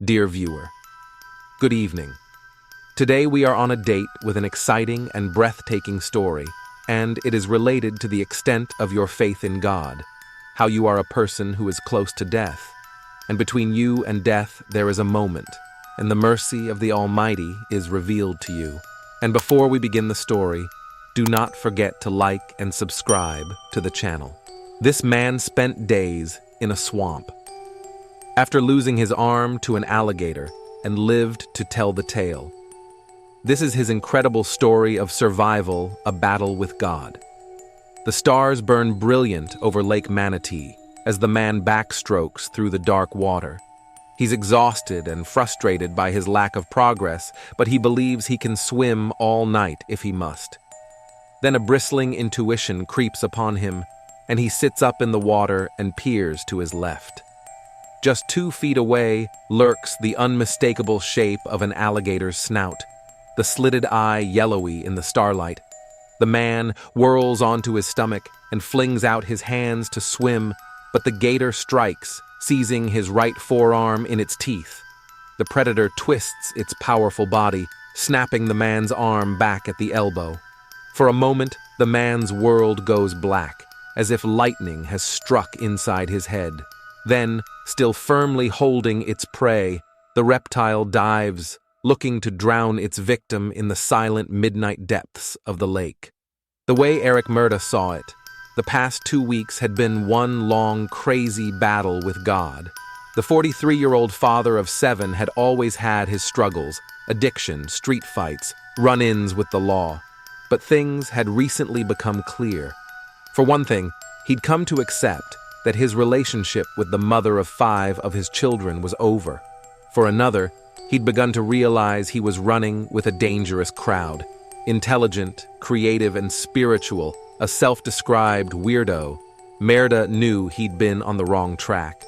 Dear viewer, good evening. Today we are on a date with an exciting and breathtaking story, and it is related to the extent of your faith in God, how you are a person who is close to death, and between you and death there is a moment, and the mercy of the Almighty is revealed to you. And before we begin the story, do not forget to like and subscribe to the channel. This man spent days in a swamp after losing his arm to an alligator and lived to tell the tale. This is his incredible story of survival, a battle with God. The stars burn brilliant over Lake Manatee as the man backstrokes through the dark water. He's exhausted and frustrated by his lack of progress, but he believes he can swim all night if he must. Then a bristling intuition creeps upon him, and he sits up in the water and peers to his left. Just 2 feet away lurks the unmistakable shape of an alligator's snout, the slitted eye yellowy in the starlight. The man whirls onto his stomach and flings out his hands to swim, but the gator strikes, seizing his right forearm in its teeth. The predator twists its powerful body, snapping the man's arm back at the elbow. For a moment, the man's world goes black, as if lightning has struck inside his head. Then, still firmly holding its prey, the reptile dives, looking to drown its victim in the silent midnight depths of the lake. The way Eric Murda saw it, the past 2 weeks had been one long, crazy battle with God. The 43-year-old father of 7 had always had his struggles, addiction, street fights, run-ins with the law. But things had recently become clear. For one thing, he'd come to accept that his relationship with the mother of 5 of his children was over. For another, he'd begun to realize he was running with a dangerous crowd. Intelligent, creative, and spiritual, a self-described weirdo, Murda knew he'd been on the wrong track.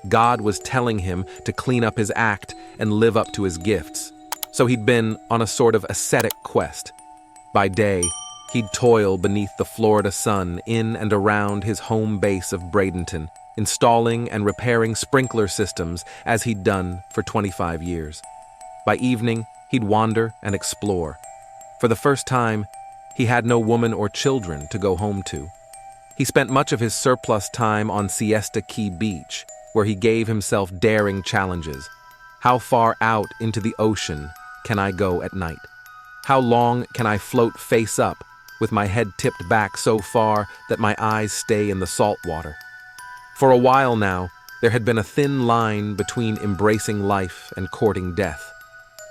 God was telling him to clean up his act and live up to his gifts. So he'd been on a sort of ascetic quest. By day, he'd toil beneath the Florida sun in and around his home base of Bradenton, installing and repairing sprinkler systems as he'd done for 25 years. By evening, he'd wander and explore. For the first time, he had no woman or children to go home to. He spent much of his surplus time on Siesta Key Beach, where he gave himself daring challenges. How far out into the ocean can I go at night? How long can I float face up, with my head tipped back so far that my eyes stay in the salt water? For a while now, there had been a thin line between embracing life and courting death.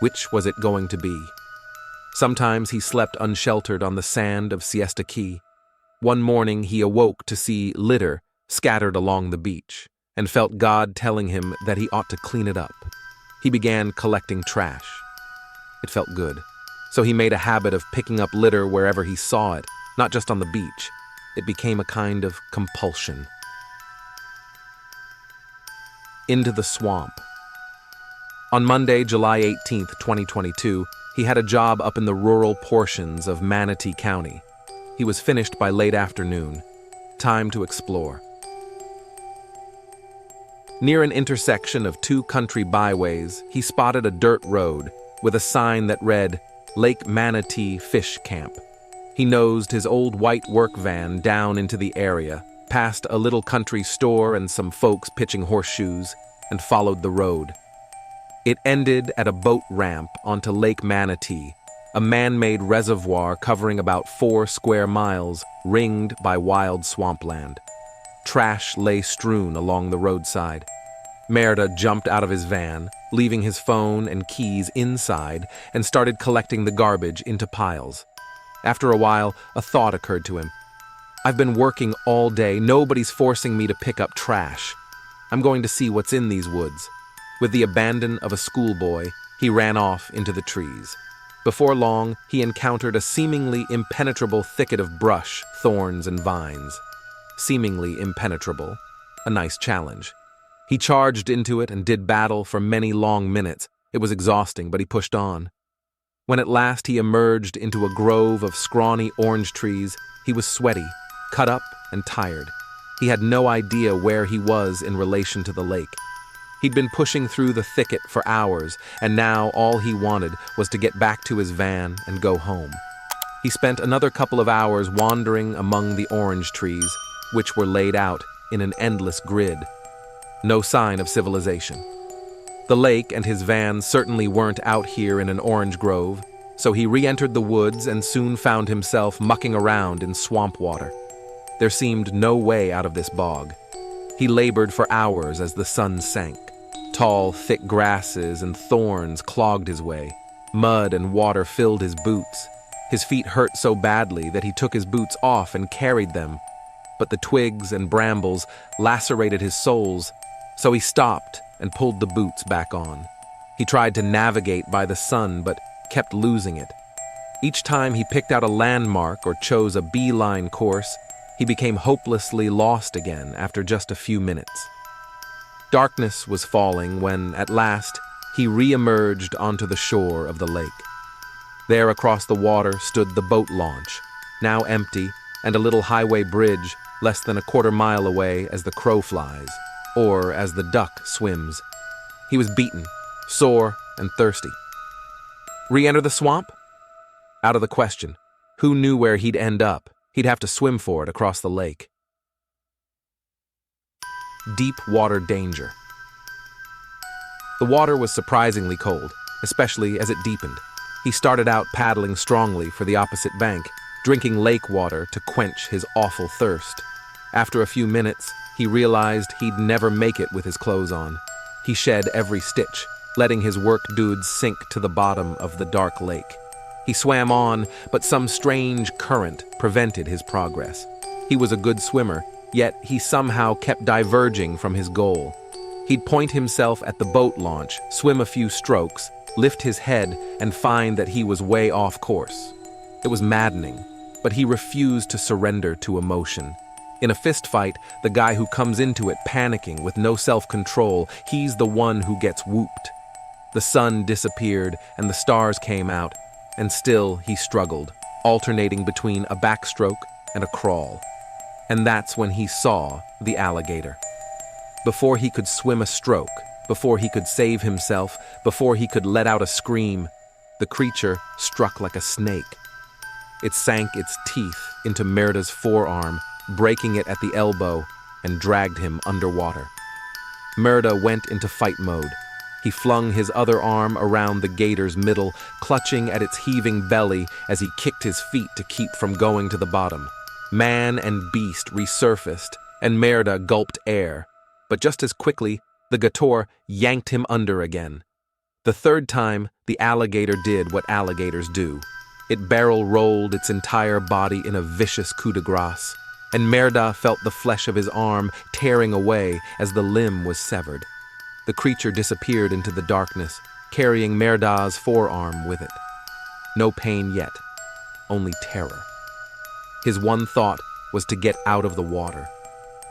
Which was it going to be? Sometimes he slept unsheltered on the sand of Siesta Key. One morning he awoke to see litter scattered along the beach, and felt God telling him that he ought to clean it up. He began collecting trash. It felt good. So he made a habit of picking up litter wherever he saw it, not just on the beach. It became a kind of compulsion. Into the swamp. On Monday, July 18th, 2022, he had a job up in the rural portions of Manatee County. He was finished by late afternoon. Time to explore. Near an intersection of 2 country byways, he spotted a dirt road with a sign that read, Lake Manatee Fish Camp. He nosed his old white work van down into the area, past a little country store and some folks pitching horseshoes, and followed the road. It ended at a boat ramp onto Lake Manatee, a man-made reservoir covering about 4 square miles, ringed by wild swampland. Trash lay strewn along the roadside. Murda jumped out of his van, leaving his phone and keys inside, and started collecting the garbage into piles. After a while, a thought occurred to him. I've been working all day. Nobody's forcing me to pick up trash. I'm going to see what's in these woods. With the abandon of a schoolboy, he ran off into the trees. Before long, he encountered a seemingly impenetrable thicket of brush, thorns, and vines. Seemingly impenetrable. A nice challenge. He charged into it and did battle for many long minutes. It was exhausting, but he pushed on. When at last he emerged into a grove of scrawny orange trees, he was sweaty, cut up, and tired. He had no idea where he was in relation to the lake. He'd been pushing through the thicket for hours, and now all he wanted was to get back to his van and go home. He spent another couple of hours wandering among the orange trees, which were laid out in an endless grid. No sign of civilization. The lake and his van certainly weren't out here in an orange grove, so he re-entered the woods and soon found himself mucking around in swamp water. There seemed no way out of this bog. He labored for hours as the sun sank. Tall, thick grasses and thorns clogged his way. Mud and water filled his boots. His feet hurt so badly that he took his boots off and carried them. But the twigs and brambles lacerated his soles, so he stopped and pulled the boots back on. He tried to navigate by the sun, but kept losing it. Each time he picked out a landmark or chose a beeline course, he became hopelessly lost again after just a few minutes. Darkness was falling when, at last, he re-emerged onto the shore of the lake. There across the water stood the boat launch, now empty, and a little highway bridge less than a quarter-mile away as the crow flies, or as the duck swims. He was beaten, sore, and thirsty. Re-enter the swamp? Out of the question. Who knew where he'd end up? He'd have to swim for it across the lake. Deep water danger. The water was surprisingly cold, especially as it deepened. He started out paddling strongly for the opposite bank, drinking lake water to quench his awful thirst. After a few minutes, he realized he'd never make it with his clothes on. He shed every stitch, letting his work dudes sink to the bottom of the dark lake. He swam on, but some strange current prevented his progress. He was a good swimmer, yet he somehow kept diverging from his goal. He'd point himself at the boat launch, swim a few strokes, lift his head, and find that he was way off course. It was maddening, but he refused to surrender to emotion. In a fistfight, the guy who comes into it panicking with no self-control, he's the one who gets whooped. The sun disappeared and the stars came out, and still he struggled, alternating between a backstroke and a crawl. And that's when he saw the alligator. Before he could swim a stroke, before he could save himself, before he could let out a scream, the creature struck like a snake. It sank its teeth into Merida's forearm, breaking it at the elbow, and dragged him underwater. Merida went into fight mode. He flung his other arm around the gator's middle, clutching at its heaving belly as he kicked his feet to keep from going to the bottom. Man and beast resurfaced, and Merida gulped air. But just as quickly, the gator yanked him under again. The third time, the alligator did what alligators do. It barrel-rolled its entire body in a vicious coup de grace, and Merida felt the flesh of his arm tearing away as the limb was severed. The creature disappeared into the darkness, carrying Merida's forearm with it. No pain yet, only terror. His one thought was to get out of the water.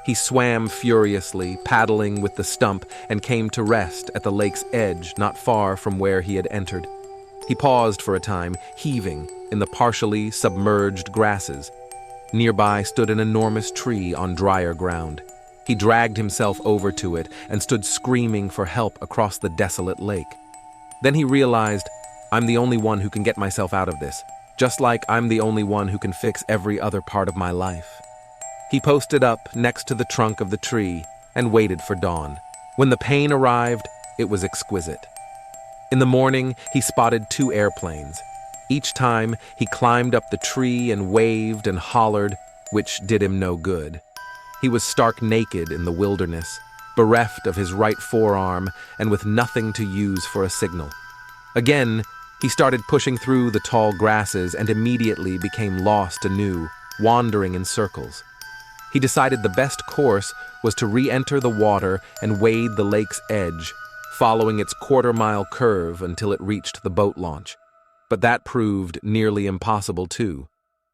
He swam furiously, paddling with the stump, and came to rest at the lake's edge not far from where he had entered. He paused for a time, heaving in the partially submerged grasses. Nearby stood an enormous tree on drier ground. He dragged himself over to it and stood screaming for help across the desolate lake. Then he realized, I'm the only one who can get myself out of this, just like I'm the only one who can fix every other part of my life. He posted up next to the trunk of the tree and waited for dawn. When the pain arrived, it was exquisite. In the morning, he spotted 2 airplanes. Each time, he climbed up the tree and waved and hollered, which did him no good. He was stark naked in the wilderness, bereft of his right forearm and with nothing to use for a signal. Again, he started pushing through the tall grasses and immediately became lost anew, wandering in circles. He decided the best course was to re-enter the water and wade the lake's edge, following its quarter-mile curve until it reached the boat launch. But that proved nearly impossible too.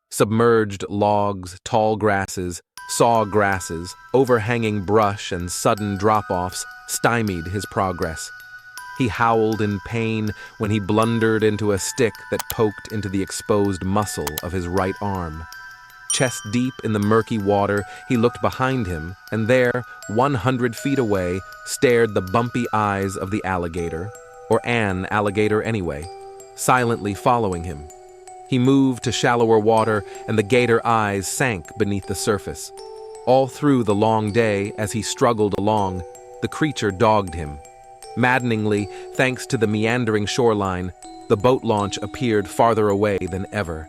Submerged logs, tall grasses, saw grasses, overhanging brush, and sudden drop-offs stymied his progress. He howled in pain when he blundered into a stick that poked into the exposed muscle of his right arm. Chest deep in the murky water, he looked behind him, and there, 100 feet away, stared the bumpy eyes of the alligator, or an alligator anyway, silently following him. He moved to shallower water, and the gator eyes sank beneath the surface. All through the long day, as he struggled along, the creature dogged him. Maddeningly, thanks to the meandering shoreline, the boat launch appeared farther away than ever.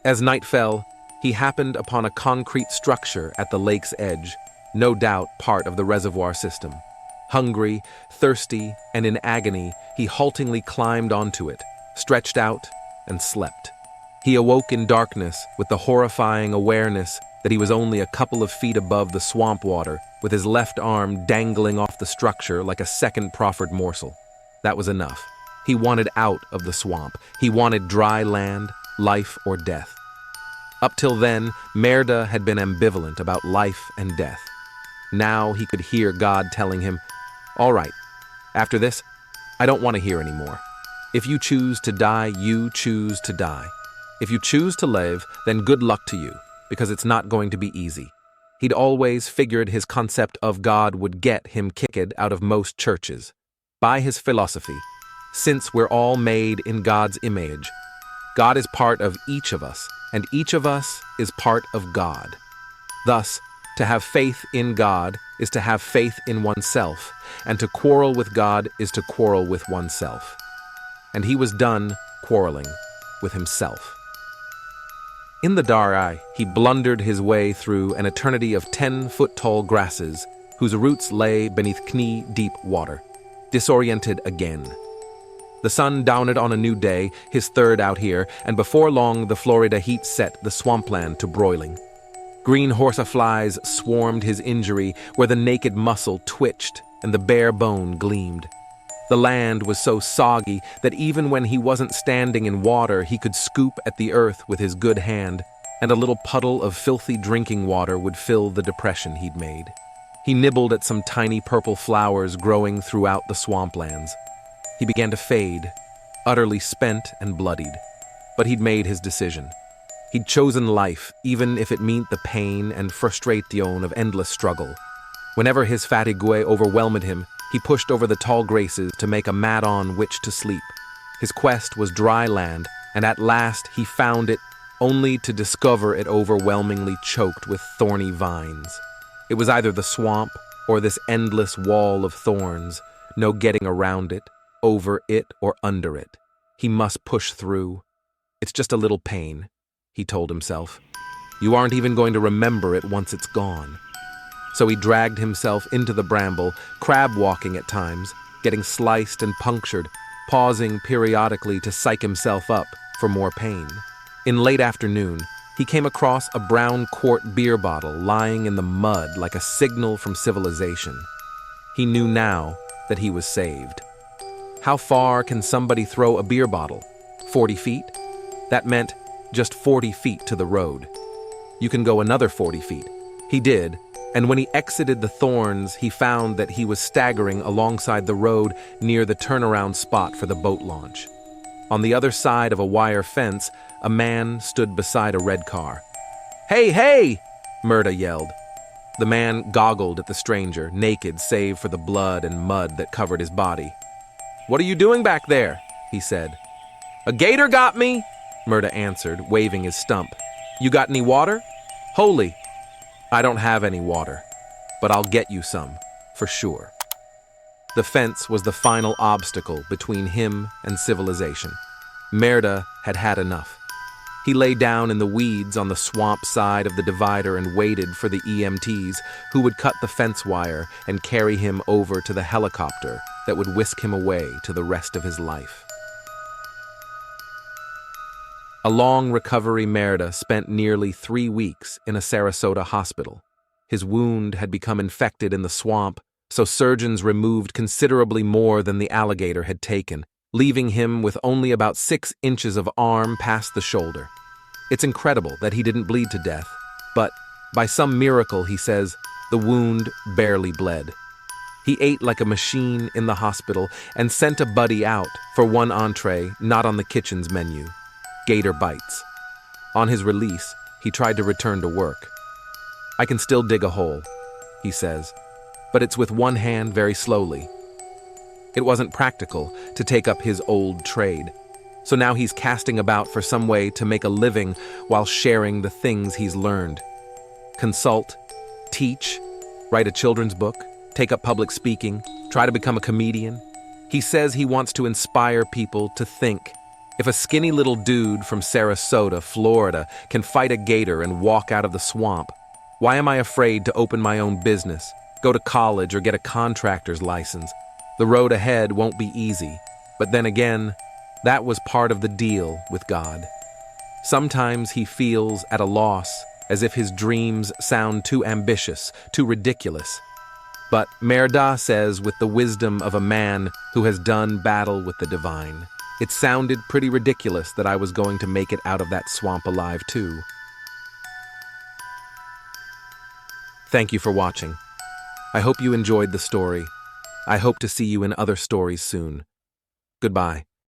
As night fell, he happened upon a concrete structure at the lake's edge, no doubt part of the reservoir system. Hungry, thirsty, and in agony, he haltingly climbed onto it, stretched out, and slept. He awoke in darkness with the horrifying awareness that he was only a couple of feet above the swamp water, with his left arm dangling off the structure like a second proffered morsel. That was enough. He wanted out of the swamp. He wanted dry land, life or death. Up till then, Merda had been ambivalent about life and death. Now he could hear God telling him, "All right, after this, I don't want to hear anymore. If you choose to die, you choose to die. If you choose to live, then good luck to you, because it's not going to be easy." He'd always figured his concept of God would get him kicked out of most churches. By his philosophy, since we're all made in God's image, God is part of each of us, and each of us is part of God. Thus, to have faith in God is to have faith in oneself, and to quarrel with God is to quarrel with oneself. And he was done quarreling with himself. In the Darai, he blundered his way through an eternity of 10-foot-tall grasses whose roots lay beneath knee-deep water, disoriented again. The sun downed on a new day, his third out here, and before long the Florida heat set the swampland to broiling. Green horseflies swarmed his injury where the naked muscle twitched and the bare bone gleamed. The land was so soggy that even when he wasn't standing in water, he could scoop at the earth with his good hand, and a little puddle of filthy drinking water would fill the depression he'd made. He nibbled at some tiny purple flowers growing throughout the swamplands. He began to fade, utterly spent and bloodied. But he'd made his decision. He'd chosen life, even if it meant the pain and frustration of endless struggle. Whenever his fatigue overwhelmed him, he pushed over the tall graces to make a mat on which to sleep. His quest was dry land, and at last he found it, only to discover it overwhelmingly choked with thorny vines. It was either the swamp or this endless wall of thorns, no getting around it, over it, or under it. He must push through. It's just a little pain, he told himself. You aren't even going to remember it once it's gone. So he dragged himself into the bramble, crab-walking at times, getting sliced and punctured, pausing periodically to psych himself up for more pain. In late afternoon, he came across a brown quart beer bottle lying in the mud like a signal from civilization. He knew now that he was saved. How far can somebody throw a beer bottle? 40 feet? That meant just 40 feet to the road. You can go another 40 feet. He did, and when he exited the thorns, he found that he was staggering alongside the road near the turnaround spot for the boat launch. On the other side of a wire fence, a man stood beside a red car. "Hey, hey!" Murda yelled. The man goggled at the stranger, naked save for the blood and mud that covered his body. "What are you doing back there?" he said. "A gator got me," Murda answered, waving his stump. "You got any water?" "Holy, I don't have any water, but I'll get you some, for sure." The fence was the final obstacle between him and civilization. Merda had had enough. He lay down in the weeds on the swamp side of the divider and waited for the EMTs, who would cut the fence wire and carry him over to the helicopter that would whisk him away to the rest of his life. A long recovery, Merda spent nearly 3 weeks in a Sarasota hospital. His wound had become infected in the swamp, so surgeons removed considerably more than the alligator had taken, leaving him with only about 6 inches of arm past the shoulder. It's incredible that he didn't bleed to death, but by some miracle, he says, the wound barely bled. He ate like a machine in the hospital and sent a buddy out for one entree not on the kitchen's menu: gator bites. On his release, he tried to return to work. "I can still dig a hole," he says, "but it's with one hand very slowly." It wasn't practical to take up his old trade, so now he's casting about for some way to make a living while sharing the things he's learned. Consult, teach, write a children's book, take up public speaking, try to become a comedian. He says he wants to inspire people to think. If a skinny little dude from Sarasota, Florida, can fight a gator and walk out of the swamp, why am I afraid to open my own business, go to college, or get a contractor's license? The road ahead won't be easy, but then again, that was part of the deal with God. Sometimes he feels at a loss, as if his dreams sound too ambitious, too ridiculous. But Merda says, with the wisdom of a man who has done battle with the divine, it sounded pretty ridiculous that I was going to make it out of that swamp alive too. Thank you for watching. I hope you enjoyed the story. I hope to see you in other stories soon. Goodbye.